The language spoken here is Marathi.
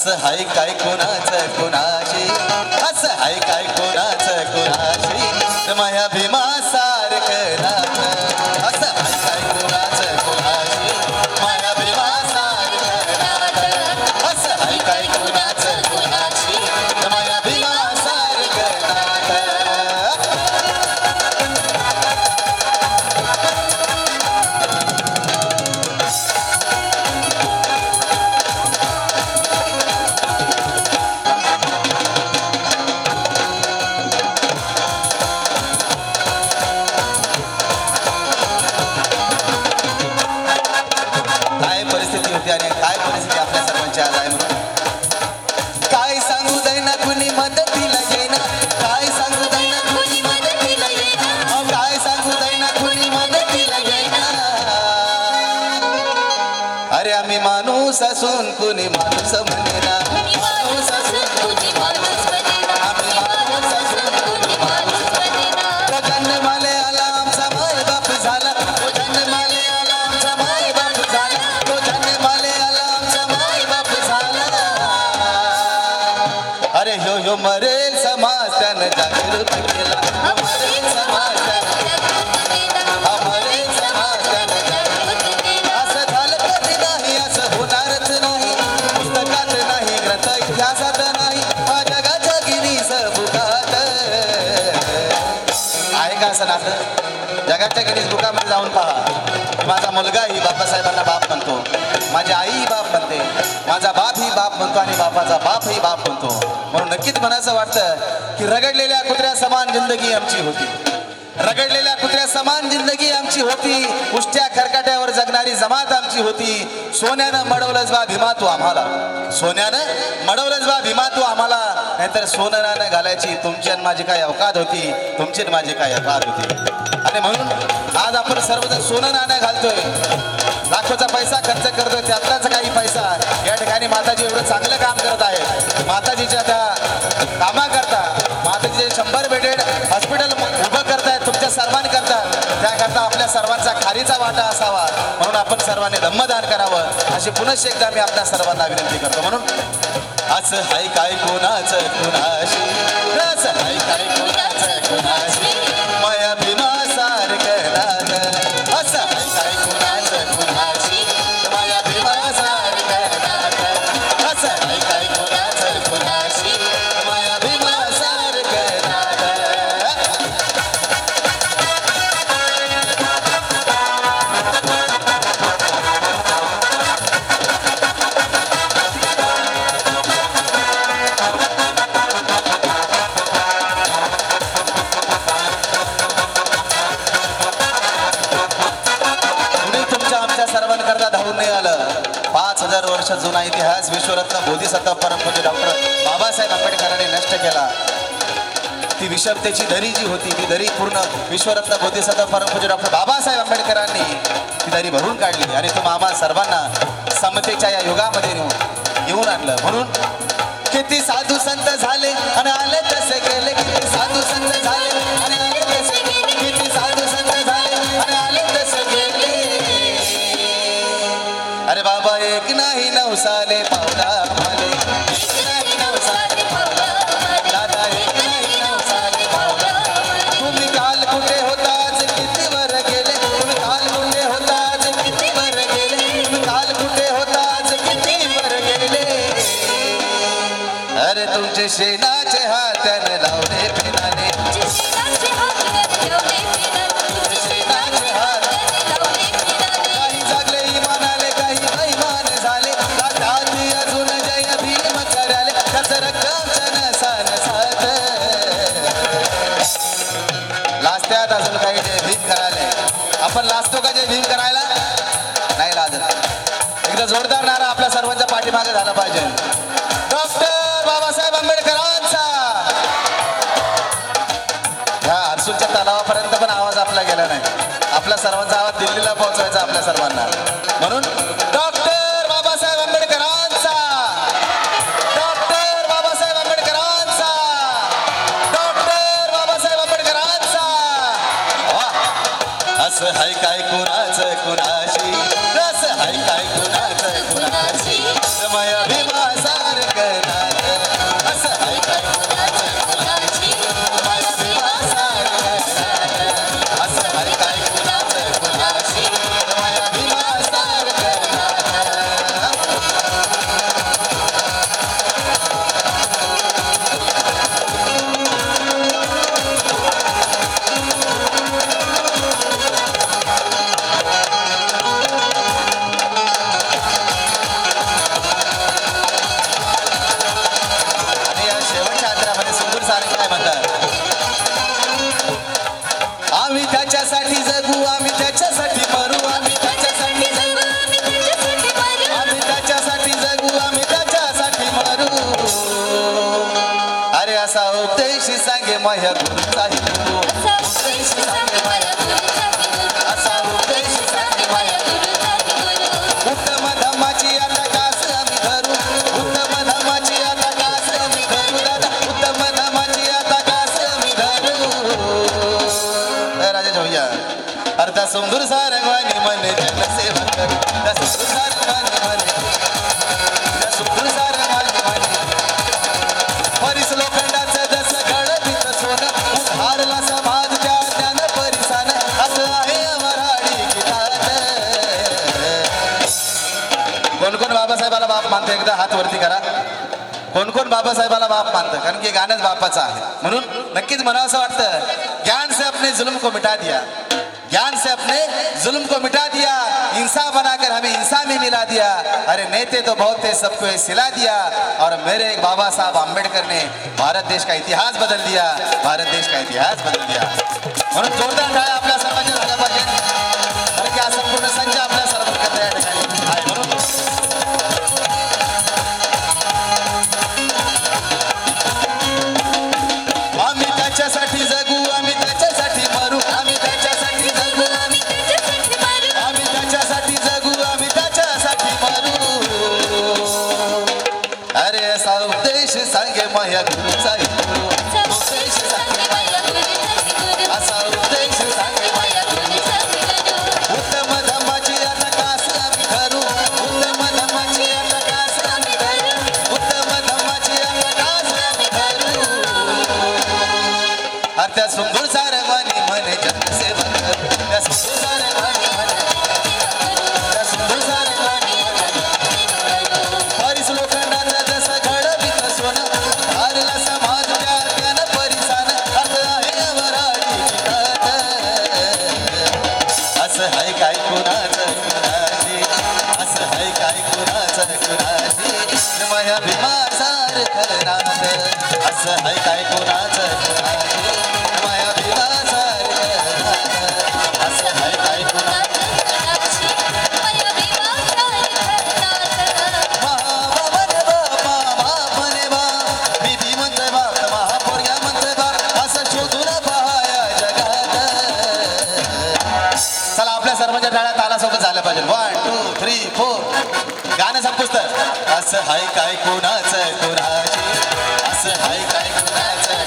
असं हाय काय कोणाचं कोणाशी, असं हाय काय कोणाचं कोणाशी, माया भीमा सारखं नातं. असं हाय काय कोणाचं कोणाशी, माया भीमा सारखं नातं. असं हाय काय कोणाचं कोणाशी, माया भीमा सारखं नातं. काय परिस्थिती होती आणि काय परिस्थिती आपल्या सर्वांची आज आहे म्हणून काय सांगू दैना कुणी मदतीला येईना, काय सांगू दैना कुणी मदतीला येईना, काय सांगू दैना कुणी मदतीला येईना. अरे आम्ही माणूस असून कुणी माणूस म्हणेना, माणूस असून कुणी माणूस म्हणेना, आम्ही माणूस असून कुणी माणूस म्हणेना. तो जन्माले आला आमचा माय बाप झाला, तो जन्माले आला आमचा माय बाप झाला, तो जन्माले आला आमचा माय बाप झाला. अरे ह्यो ह्यो मरेल समाज त्यानं जागृत केला, मरेल समाज त्यानं जागृत केला, मरेल समाज त्यानं जागृत केला. असं झालं कधी नाही, असं होणारच नाही, पुस्तकात नाही, ग्रंथ इतिहासात नाही, जगाच्या गिरीस बुकात आहे का असं नातं. जगाच्या गिरीस बुकामध्ये जाऊन पहा. माझा मुलगा ही बाबासाहेबांना बाप म्हणतो, माझी आई ही बाप म्हणते, माझा बाप ही बाप म्हणतो आणि बापाचा बाप ही बाप म्हणतो. म्हणून नक्कीच म्हणायचं वाटतं की रगडलेल्या कुत्र्या समान जिंदगी आमची होती, रगडलेल्या कुत्र्या समान जिंदगी आमची होती, उष्ट्या खरकाट्यावर जगणारी जमात आमची होती. सोन्यानं मडवलंच बा भीमा तू आम्हाला, सोन्यानं मडवलंच बा भीमा तू आम्हाला, नाहीतर सोनं नाणं घालायची तुमची आणि माझी काय अवकात होती, तुमची आणि माझी काय अवकात होती. आणि म्हणून आज आपण सर्वजण सोनं नाणं घालतोय, लाखोचा पैसा खर्च करतोय, त्यातलाच काही पैसा या ठिकाणी माताजी एवढं चांगलं काम करत आहे. माताजीच्या त्या कामाकरता माताजीचे 100 बेडेड हॉस्पिटल उभं करतायत तुमच्या सर्वांकरता, त्याकरता आपल्या सर्वांचा खारीचा वाटा असावा, म्हणून आपण सर्वांनी धम्मदान करावं अशी पुनश्च एकदा मी आपल्या सर्वांना विनंती करतो. म्हणून असं हाय काय कोणाचं कोणाशी, असं हाय काय कोणाचं कोणाशी, माया भीमा सारखं नातं. असं हाय काय कोणाचं कोणाशी, माया भीमा सारखं नातं. असं हाय काय कोणाचं कोणाशी, माया भीमा सारखं नातं. आमच्या सर्वांकरता धावून नाही आलं. 5000 वर्ष जुना इतिहास विश्वरत्न बोधिसत्व परमपूज्य डॉक्टर बाबासाहेब आंबेडकरांनी नष्ट केला. ती विषमतेची दरी जी होती, ती दरी पूर्ण विश्वरत्न बोधिसत्व परमपूज्य डॉक्टर बाबासाहेब आंबेडकरांनी ती दरी भरून काढली आणि तुम्हा आम्हा सर्वांना समतेच्या या युगामध्ये येऊन आणलं. म्हणून किती साधू संत झाले आणि आले तसे गेले, किती साधू संत झाले आणि आले तसे गेले, किती साधू संत झाले आणि आले तसे गेले. अरे बाबा एक नाही 9 साले पावला माले, एक नाही 9 साले पावला माले, दादा एक नाही 9 साले पावला माले. तुम्ही काल कुठे होताच किती वर गेले, तुम्ही काल कुठे होताच किती वर गेले, तुम्ही काल कुठे होताच किती वर गेले. अरे तुमचे शेणाचे हाताने लावले पिनाने, तुमचे शेणाचे हाताने लावले पिनाने. काही जागले इमानाले, काही बेईमान झाले, ताटाती अजून जय भीम कराले, त्याचं रक्ताचं नसात लाजत्यात अजून काही जय भीम करायला. आपण लाजतो का जय भीम करायला? नाही लाजत. एकदा जोरदार नारा आपल्या सर्वांच्या पाठीमागे झाला पाहिजे. डॉक्टर बाबासाहेब आंबेडकरांचा. ह्या हर्सूलच्या तलावापर्यंत पण आवाज आपला गेला नाही. आपल्या सर्वांचा आवाज दिल्लीला पोहोचवायचा आपल्या सर्वांना. म्हणून डॉक्टर बाबासाहेब आंबेडकरांचा, डॉक्टर बाबासाहेब आंबेडकरांचा, डॉक्टर बाबासाहेब आंबेडकरांचा. असं हाय काय कुणाचं कुणाशी, असं हाय काय कुणाचं कुणाशी, माया भीमा सारखं सांगे माझ्या गुरुचाही गुरु असा उपदेश सांगे माझ्या उत्तम धम्माची आता कास आम्ही धरू उत्तम धम्माची आता कास आम्ही धरू दादा उत्तम धम्माची आता कास आम्ही धरू राजा भैया अर्धा सुंदर सारंगवानी मन जन सेवा करू त्या सुंदर सारंगवानी मन त्या सुंदर सारंगवानी मन परिस लोखंडाचं जसं घडत सोनं उभारला समाजच्या ज्ञान परिसानं असं आहे मराठी गीतात कोण कोण बाबासाहेबाला बाप मानतं एकदा हात वरती करा कोण कोण बाबासाहेबाला बाप मानतं कारण की गाणंच बापाचं आहे म्हणून नक्कीच म्हणावं असं वाटतं ज्ञान से अपने जुल्म को मिटा दिया ज्ञान से अपने जुल्म को मिटा दिया इंसान बनाकर हमें इंसान में मिला दिया अरे नेते तो बहुत थे सबको ये सिला दिया और मेरे एक बाबा साहब आंबेडकर ने भारत देश का इतिहास बदल दिया भारत देश का इतिहास बदल दिया म्हणून जोरदार टाळ्या आपल्या सर्वांच्या झाल्या पाहिजे कारण की हा संपूर्ण संच आपल्या सर्वांकडे या ठिकाणी आहे म्हणून आम्ही त्याच्यासाठी जगू आम्ही त्याच्यासाठी मरू आम्ही त्याच्यासाठी जगू आम्ही त्याच्यासाठी जगू आम्ही त्याच्यासाठी मरू अरे असा उपदेश सांगे माझ्या गुरुचाही गुरु उपदेश सांगे माझ्या असा उपदेश सांगे माझ्या उत्तम धम्माची आता कास आम्ही धरू उत्तम धम्माची आता कास आम्ही धरू उत्तम धम्माची आता कास आम्ही धरू त्या सुंदर सारंगवाणी म्हणे जनसेवा करू त्या सुंदर सारंगवाणी म्हणे त्या सुंदर सारंगवाणी परिस लोखंडाचं जसं घडवित सोनं हारला समाज ज्ञान परिसानं असं आहे मराठी गीतात असं आहे काय कुणाचं कुणाची असं आहे काय कुणाचं कुणाची माया भीमा सारखं नातं असं आहे काय कुणाचं कुणाची माया भीमा सारखं नातं असं आहे काय कुणाचं बाप म्हणे बाप बीबी म्हणते बाप महापोर्या म्हणते बाप असं शोधून पहाया जगात चला आपल्या सर्वांच्या टाळ्या तालासोबत झाल्या पाहिजे 1 2 3 4 गाणं संपुस्त असं हाय काय कोणाचं कोणाची असं हाय काय कोणाचं